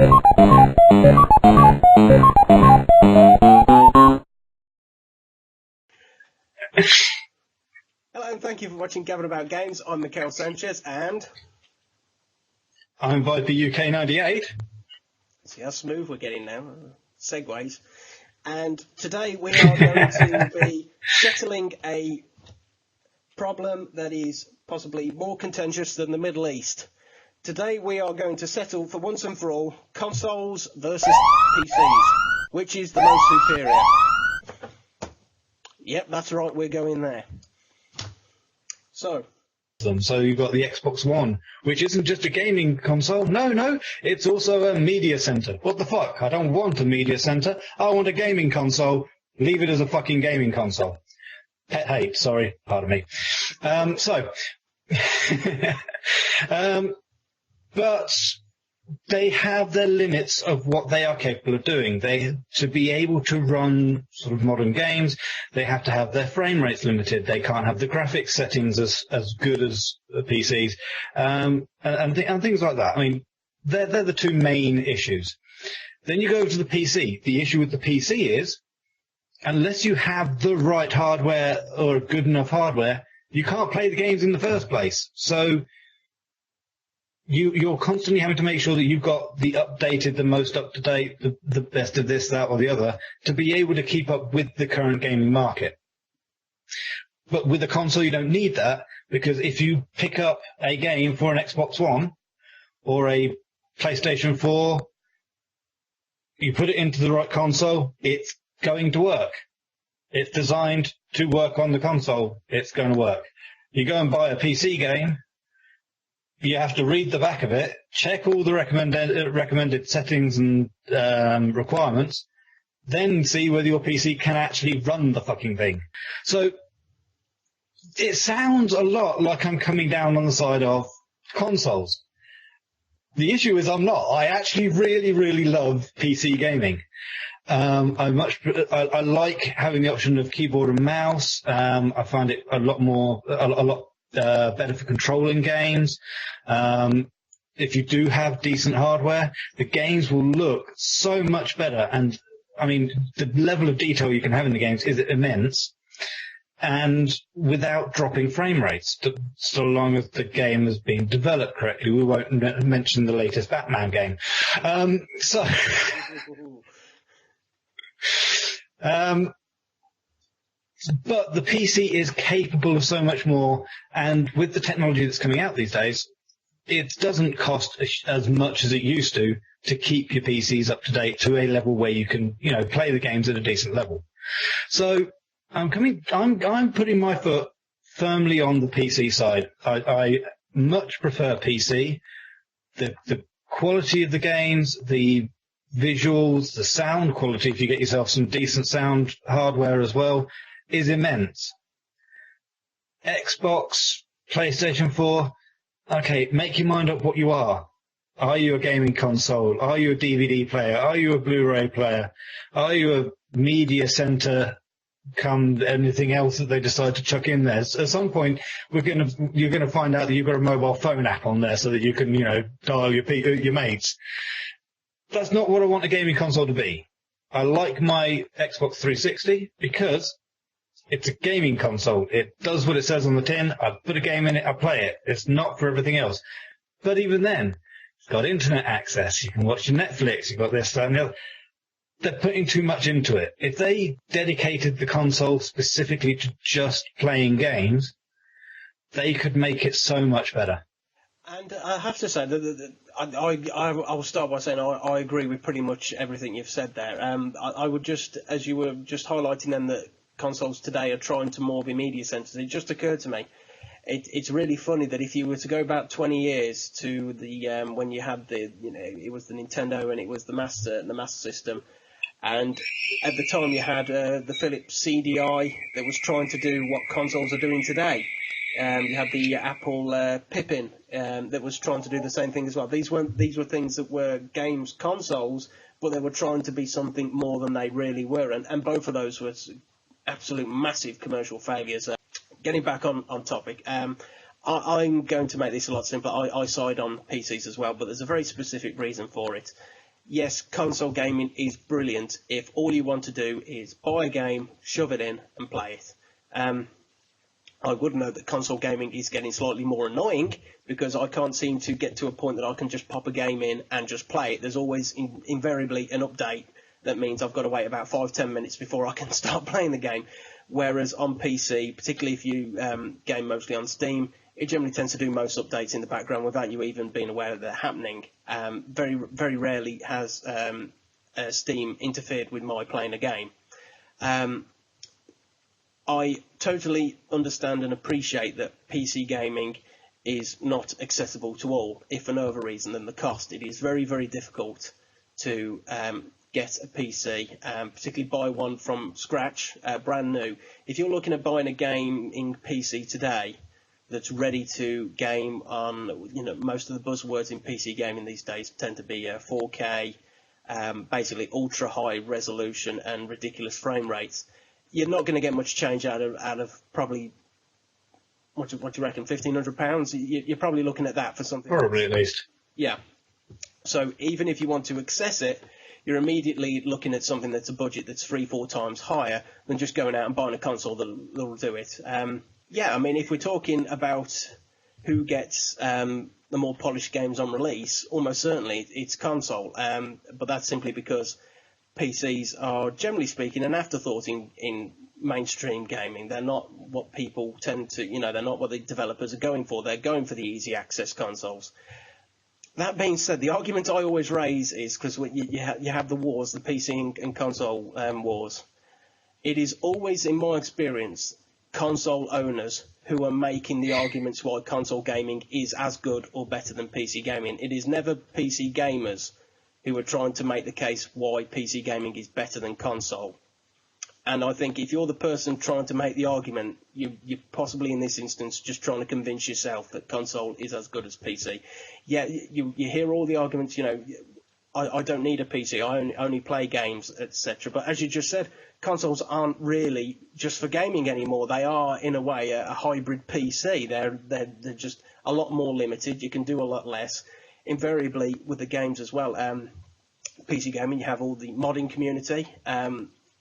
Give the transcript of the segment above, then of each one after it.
Hello and thank you for watching Gabbin About Games. I'm Miquel Sanchez and... I'm Viper UK 98. See how smooth we're getting now. Segues. And today we are going to be settling a problem that is possibly more contentious than the Middle East. Today we are going to settle for once and for all consoles versus PCs. Which is the most superior? Yep, that's right, we're going there. So you've got the Xbox One, which isn't just a gaming console. No, it's also a media center. What the fuck? I don't want a media center. I want a gaming console. Leave it as a fucking gaming console. Pet hate, sorry, pardon me. But they have their limits of what they are capable of doing. To be able to run sort of modern games, they have to have their frame rates limited. They can't have the graphics settings as good as PCs, and things like that. I mean, they're the two main issues. Then you go to the PC. The issue with the PC is, unless you have the right hardware or good enough hardware, you can't play the games in the first place. So you're constantly having to make sure that you've got the updated, the most up-to-date, the best of this, that, or the other, to be able to keep up with the current gaming market. But with a console, you don't need that, because if you pick up a game for an Xbox One or a PlayStation 4, you put it into the right console, it's going to work. It's designed to work on the console. It's going to work. You go and buy a PC game, you have to read the back of it, check all the recommended settings and requirements, then see whether your PC can actually run the fucking thing. So it sounds a lot like I'm coming down on the side of consoles. The issue is I'm not. I actually really, really love PC gaming. I like having the option of keyboard and mouse. I find it a lot better for controlling games. If you do have decent hardware, the games will look so much better. And I mean, the level of detail you can have in the games is immense, and without dropping frame rates, so long as the game has been developed correctly. We won't mention the latest Batman game. But the PC is capable of so much more, and with the technology that's coming out these days, it doesn't cost as much as it used to keep your PCs up to date to a level where you can, play the games at a decent level. So I'm putting my foot firmly on the PC side. I much prefer PC. The quality of the games, the visuals, the sound quality, if you get yourself some decent sound hardware as well, is immense. Xbox, PlayStation 4, okay, make your mind up what you are. Are you a gaming console? Are you a DVD player? Are you a Blu-ray player? Are you a media center, come anything else that they decide to chuck in there? At some point, you're going to find out that you've got a mobile phone app on there so that you can, dial your mates. That's not what I want a gaming console to be. I like my Xbox 360 because it's a gaming console. It does what it says on the tin. I put a game in it, I play it. It's not for everything else. But even then, it's got internet access. You can watch your Netflix. You've got this, that, and the other. They're putting too much into it. If they dedicated the console specifically to just playing games, they could make it so much better. And I have to say that I will start by saying I agree with pretty much everything you've said there. I would just, as you were just highlighting them, that consoles today are trying to more be media centers. It just occurred to me, it's really funny that if you were to go back 20 years to the when you had it was the Nintendo and it was the Master System, and at the time you had the Philips CDI that was trying to do what consoles are doing today. You had the Apple Pippin that was trying to do the same thing as well. These were things that were games consoles, but they were trying to be something more than they really were, and both of those were absolute massive commercial failures. Getting back on topic, I'm going to make this a lot simpler. I side on PCs as well, but there's a very specific reason for it. yes, console gaming is brilliant if all you want to do is buy a game, shove it in, and play it. I would note that console gaming is getting slightly more annoying because I can't seem to get to a point that I can just pop a game in and just play it. There's always invariably an update that means I've got to wait about 5-10 minutes before I can start playing the game. Whereas on PC, particularly if you game mostly on Steam, it generally tends to do most updates in the background without you even being aware that they're happening. Very, very rarely has Steam interfered with my playing a game. I totally understand and appreciate that PC gaming is not accessible to all, if for no other reason than the cost. It is very, very difficult to get a PC, particularly buy one from scratch, brand new. If you're looking at buying a game in PC today that's ready to game on, most of the buzzwords in PC gaming these days tend to be 4K, basically ultra high resolution and ridiculous frame rates. You're not going to get much change out of probably, what do you reckon, £1,500? You're probably looking at that for something. Probably at least. Yeah. So even if you want to access it, you're immediately looking at something that's a budget that's 3-4 times higher than just going out and buying a console that'll do it. Yeah, I mean, if we're talking about who gets the more polished games on release, almost certainly it's console. But that's simply because PCs are, generally speaking, an afterthought in mainstream gaming. They're not what people tend to, they're not what the developers are going for. They're going for the easy access consoles. That being said, the argument I always raise is because you have the wars, the PC and console wars. It is always, in my experience, console owners who are making the arguments why console gaming is as good or better than PC gaming. It is never PC gamers who are trying to make the case why PC gaming is better than console. And I think if you're the person trying to make the argument, you're possibly in this instance just trying to convince yourself that console is as good as PC. Yeah, you hear all the arguments, I don't need a PC, I only play games, etc. But as you just said, consoles aren't really just for gaming anymore. They are, in a way, a hybrid PC. They're just a lot more limited. You can do a lot less. Invariably, with the games as well, PC gaming, you have all the modding community.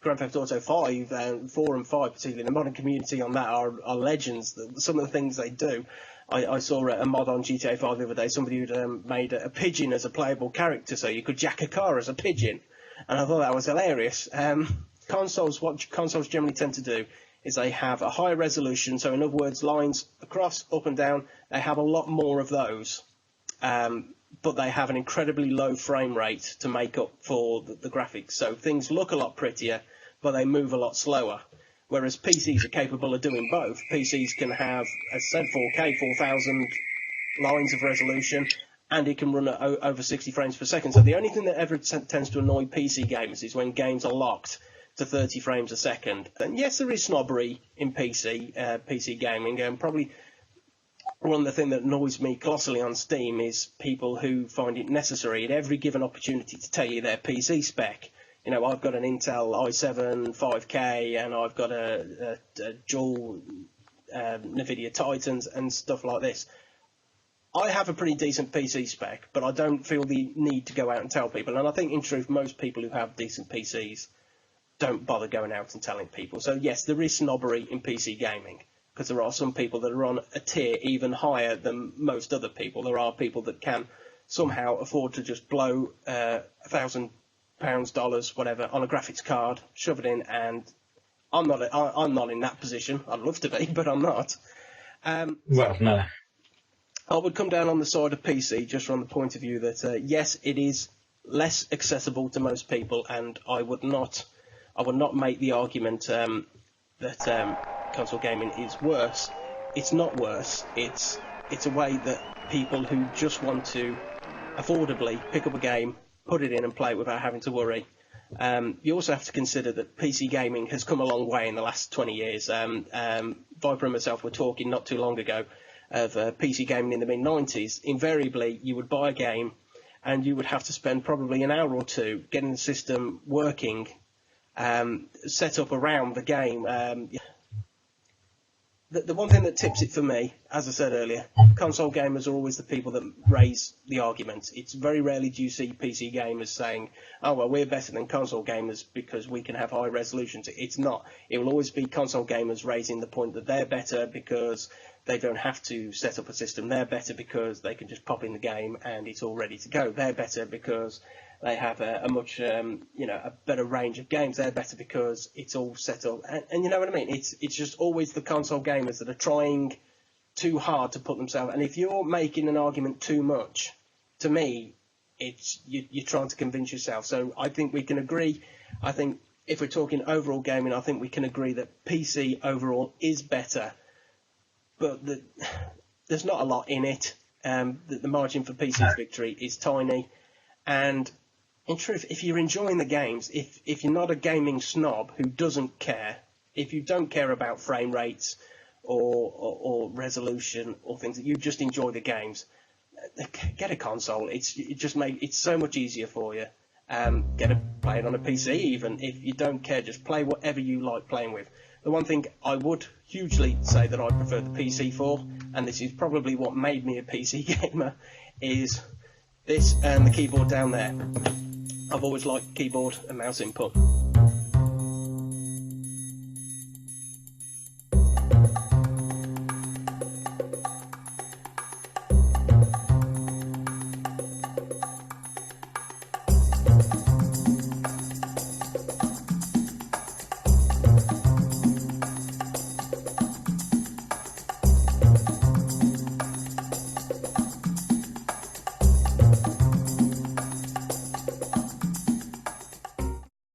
Grand Theft Auto 5, 4 and 5 particularly, the modding community on that are legends. Some of the things they do. I saw a mod on GTA 5 the other day, somebody who'd made a pigeon as a playable character, so you could jack a car as a pigeon. And I thought that was hilarious. What consoles generally tend to do is they have a higher resolution, so in other words, lines across, up and down, they have a lot more of those. But they have an incredibly low frame rate to make up for the graphics. So things look a lot prettier, but they move a lot slower. Whereas PCs are capable of doing both. PCs can have, as I said, 4K, 4,000 lines of resolution, and it can run at over 60 frames per second. So the only thing that ever tends to annoy PC gamers is when games are locked to 30 frames a second. And yes, there is snobbery in PC gaming, and probably one of the things that annoys me colossally on Steam is people who find it necessary at every given opportunity to tell you their PC spec. I've got an Intel i7 5K and I've got a dual NVIDIA Titans and stuff like this. I have a pretty decent PC spec, but I don't feel the need to go out and tell people. And I think, in truth, most people who have decent PCs don't bother going out and telling people. So, yes, there is snobbery in PC gaming, because there are some people that are on a tier even higher than most other people. There are people that can somehow afford to just blow £1,000, dollars, whatever, on a graphics card, shove it in, and I'm not in that position. I'd love to be, but I'm not. Well, no. I would come down on the side of PC just from the point of view that, yes, it is less accessible to most people, and I would not make the argument that console gaming is worse. It's not worse. It's a way that people who just want to affordably pick up a game, put it in and play it without having to worry. You also have to consider that PC gaming has come a long way in the last 20 years. Viper and myself were talking not too long ago of PC gaming in the mid-90s. Invariably, you would buy a game and you would have to spend probably an hour or two getting the system working, set up around the game. the one thing that tips it for me, as I said earlier, console gamers are always the people that raise the argument. It's very rarely do you see PC gamers saying, oh, well, we're better than console gamers because we can have high resolutions. It's not. It will always be console gamers raising the point that they're better because they don't have to set up a system. They're better because they can just pop in the game and it's all ready to go. They're better because they have a much, a better range of games. They're better because it's all set up. And you know what I mean? It's just always the console gamers that are trying too hard to put themselves. And if you're making an argument too much, to me, it's you're trying to convince yourself. So I think we can agree. I think if we're talking overall gaming, I think we can agree that PC overall is better. But there's not a lot in it. The margin for PC's victory is tiny. And in truth, if you're enjoying the games, if you're not a gaming snob who doesn't care, if you don't care about frame rates or resolution or things, that you just enjoy the games, get a console. It's so much easier for you. Play it on a PC even. If you don't care, just play whatever you like playing with. The one thing I would hugely say that I prefer the PC for, and this is probably what made me a PC gamer, is this and the keyboard down there. I've always liked keyboard and mouse input.